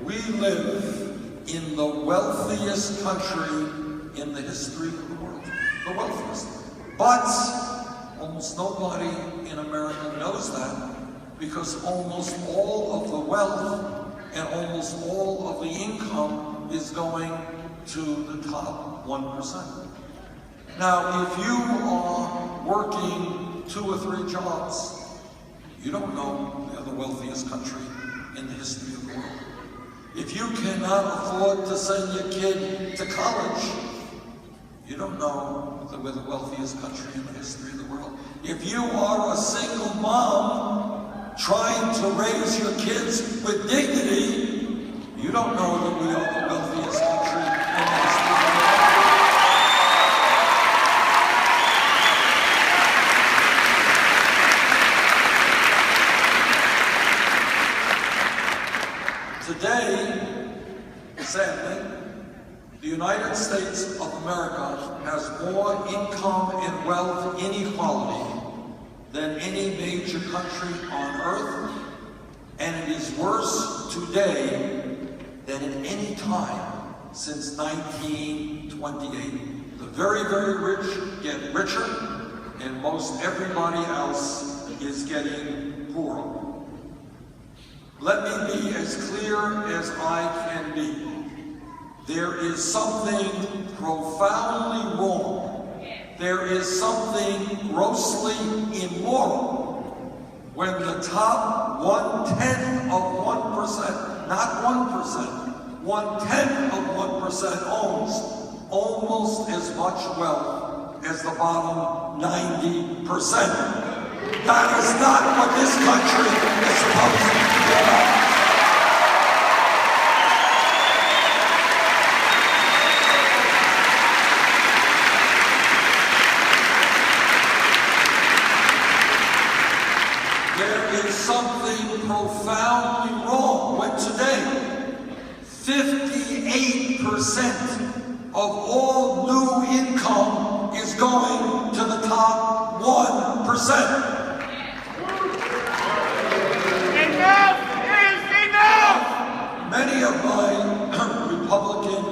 We live in the wealthiest country in the history of the world, the wealthiest. But almost nobody in America knows that, because almost all of the wealth and almost all of the income is going to the top 1%. Now, if you are working 2 or 3 jobs, you don't know they're the wealthiest country in the history of the world. If you cannot afford to send your kid to college, you don't know that we're the wealthiest country in the history of the world. If you are a single mom trying to raise your kids with dignity, you don't know that we are the wealthiest country in the history of the world. Today, sadly, the United States of America has more income and wealth inequality than any major country on earth, and it is worse today than at any time since 1928. The very, very rich get richer, and most everybody else is getting poorer. Let me be as clear as I can be. There is something profoundly wrong. There is something grossly immoral when the top 1/10 of 1%, not 1%, 1/10 of 1% owns almost as much wealth as the bottom 90%. That is not what this country is supposed to be about. There is something profoundly wrong when today 58% of all new income is going to the top 1%. Many of my Republican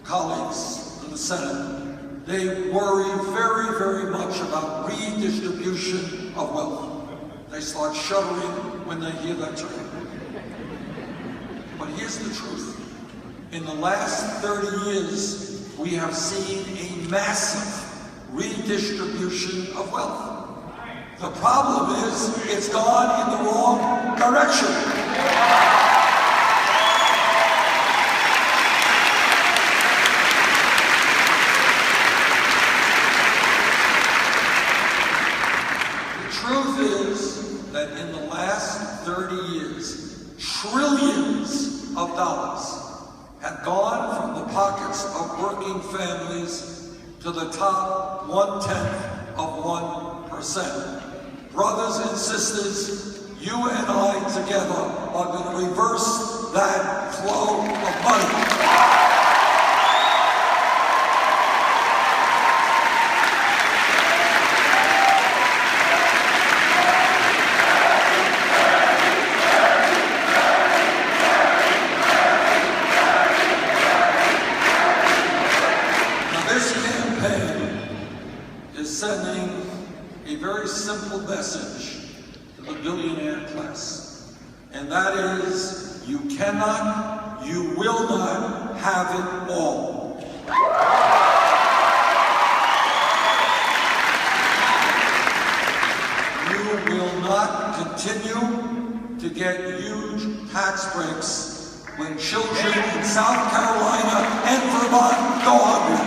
colleagues in the Senate, they worry very, very much about redistribution of wealth. They start shuddering when they hear that term. But here's the truth. In the last 30 years, we have seen a massive redistribution of wealth. The problem is, it's gone in the wrong direction. That in the last 30 years, trillions of dollars have gone from the pockets of working families to the top 1/10 of 1%. Brothers and sisters, you and I together are going to reverse that flow of money. Sending a very simple message to the billionaire class, and that is, you cannot, you will not have it all. You will not continue to get huge tax breaks when children in South Carolina and Vermont go hungry.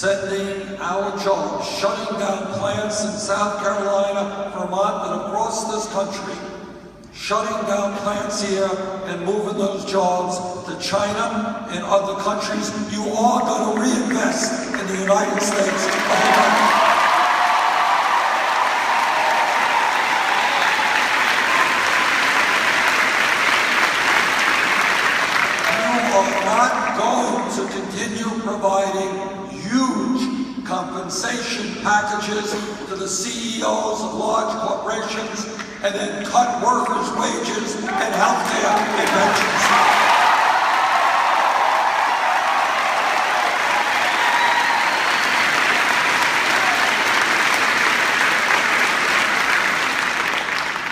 Sending our jobs, shutting down plants in South Carolina, Vermont, and across this country, shutting down plants here and moving those jobs to China and other countries. You are going to reinvest in the United States of America. compensation packages to the CEOs of large corporations, and then cut workers' wages and healthcare and pensions.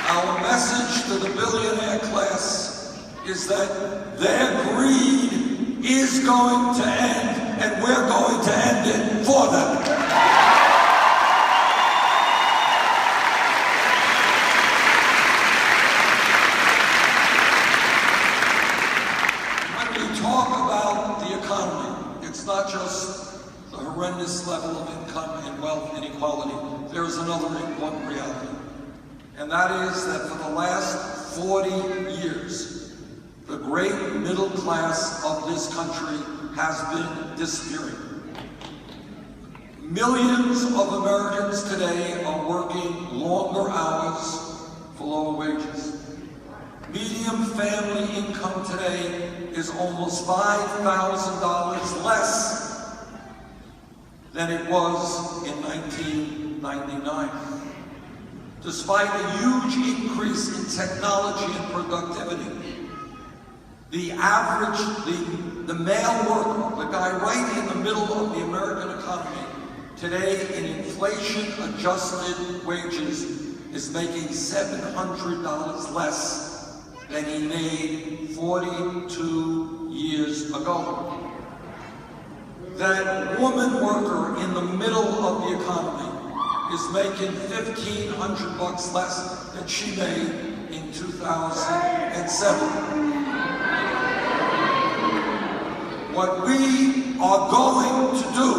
Our message to the billionaire class is that their greed is going to end, and we're going to end it for them. When we talk about the economy, it's not just the horrendous level of income and wealth inequality. There is another important reality. And that is that for the last 40 years, the great middle class of this country has been disappearing. Millions of Americans today are working longer hours for lower wages. Median family income today is almost $5,000 less than it was in 1999. Despite a huge increase in technology and productivity, the average, the male worker, the guy right in the middle of the American economy, today in inflation-adjusted wages is making $700 less than he made 42 years ago. That woman worker in the middle of the economy is making $1,500 less than she made in 2007. What we are going to do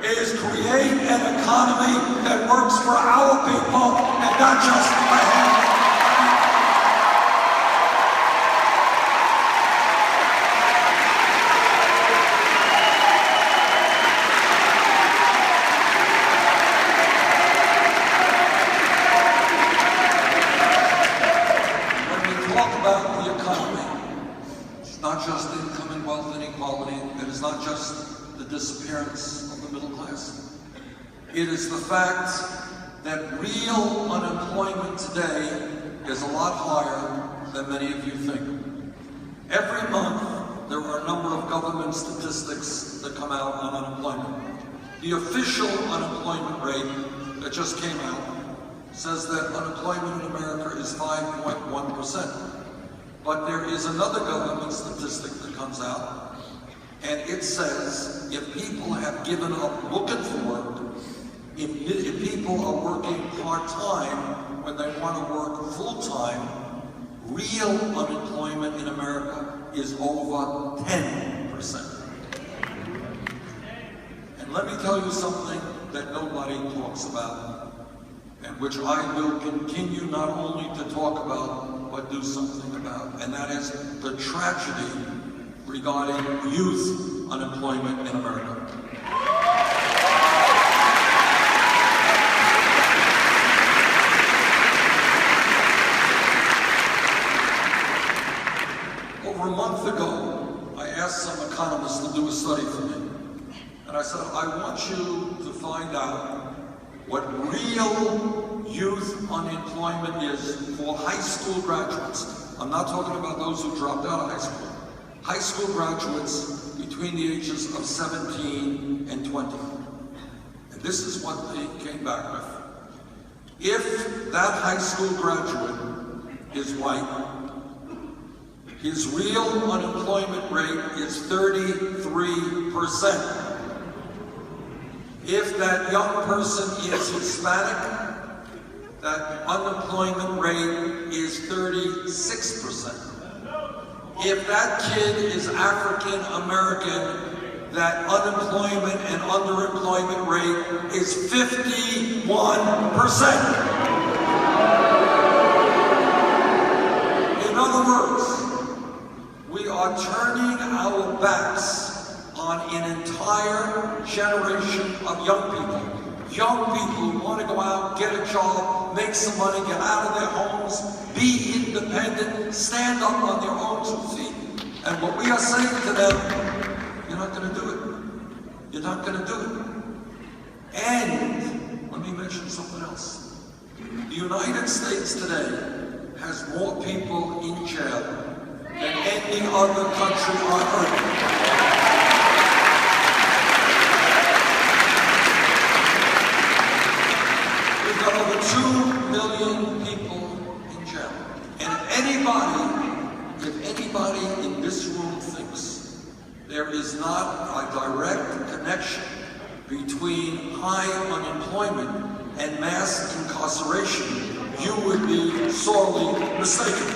is create an economy that works for our people and not just a handful. Not just income and wealth inequality, it is not just the disappearance of the middle class. It is the fact that real unemployment today is a lot higher than many of you think. Every month, there are a number of government statistics that come out on unemployment. The official unemployment rate that just came out says that unemployment in America is 5.1%. But there is another government statistic that comes out, and it says if people have given up looking for work, if people are working part-time when they want to work full-time, real unemployment in America is over 10%. And let me tell you something that nobody talks about, and which I will continue not only to talk about, but do something about, and that is the tragedy regarding youth unemployment in America. Over a month ago, I asked some economists to do a study for me, and I said, I want you to find out what real youth unemployment is for high school graduates. I'm not talking about those who dropped out of high school. High school graduates between the ages of 17 and 20. And this is what they came back with. If that high school graduate is white, his real unemployment rate is 33%. If that young person is Hispanic, that unemployment rate is 36%. If that kid is African American, that unemployment and underemployment rate is 51%. In other words, we are turning our backs on an entire generation of young people. Young people who want to go out, get a job, make some money, get out of their homes, be independent, stand up on their own 2 feet. And what we are saying to them, you're not going to do it. You're not going to do it. And let me mention something else. The United States today has more people in jail than any other country on earth. We've got over 2 million people in jail. And if anybody in this room thinks there is not a direct connection between high unemployment and mass incarceration, you would be sorely mistaken.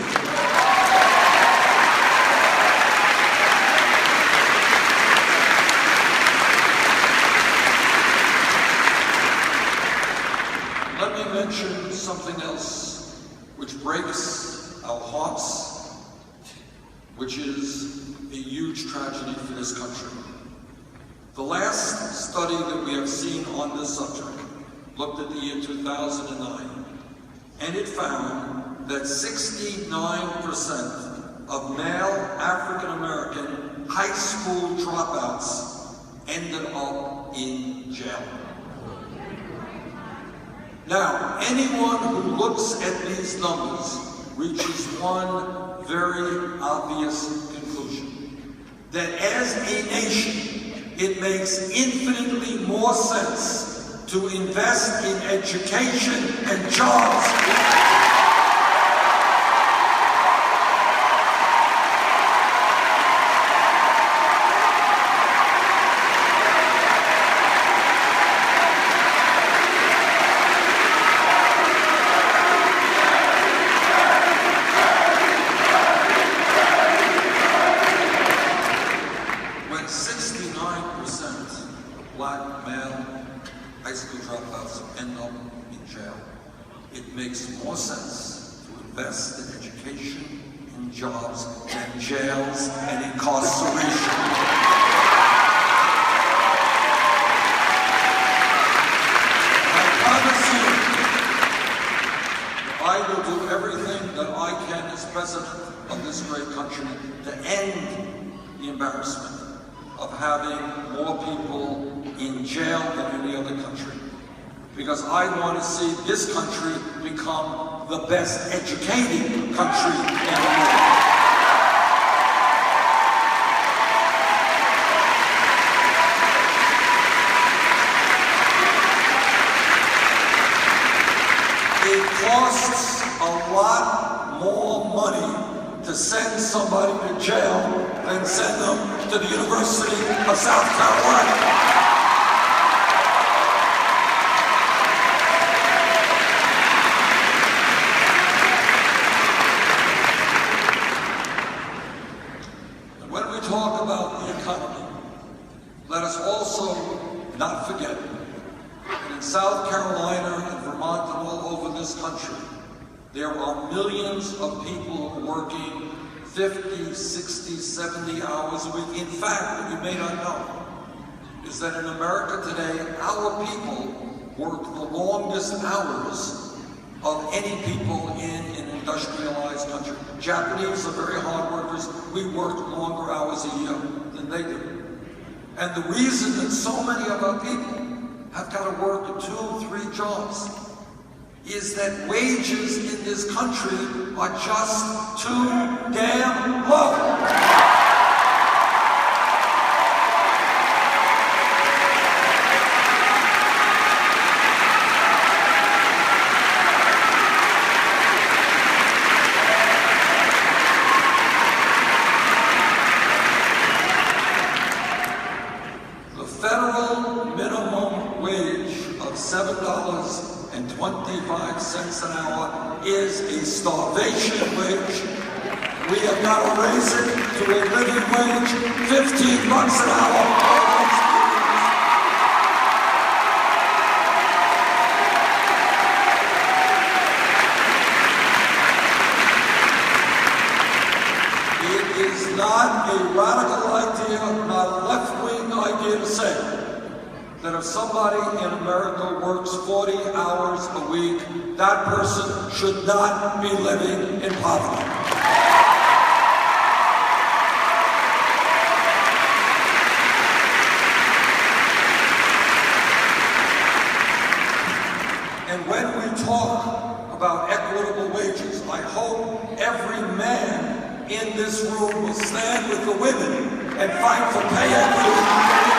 Let me mention something else which breaks our hearts, which is a huge tragedy for this country. The last study that we have seen on this subject looked at the year 2009, and it found that 69% of male African American high school dropouts ended up in jail. Now, anyone who looks at these numbers reaches one very obvious conclusion: that as a nation, it makes infinitely more sense to invest in education and jobs. When 69% of black male high school dropouts end up in jail, it makes more sense to invest in education and jobs than jails and incarceration. I promise you, I will do everything that I can as president of this great country to end the embarrassment of having more people in jail than any other country. Because I want to see this country become the best educated country in the world. It costs a lot more money to send somebody to jail than send them to the University of South Carolina. And when we talk about the economy, let us also not forget that in South Carolina and Vermont and all over this country, there are millions of people working 50, 60, 70 hours a week. In fact, what you may not know is that in America today, our people work the longest hours of any people in an industrialized country. Japanese are very hard workers. We work longer hours a year than they do. And the reason that so many of our people have got to work 2 or 3 jobs is that wages in this country are just too damn low. The federal minimum wage of $7.25 an hour is a starvation wage. We have got to raise it to a living wage, $15 an hour. It is not a radical idea, not a left-wing idea to say that if somebody in America works 40 hours a week, that person should not be living in poverty. equitable wages. I hope every man in this room will stand with the women and fight for pay equity.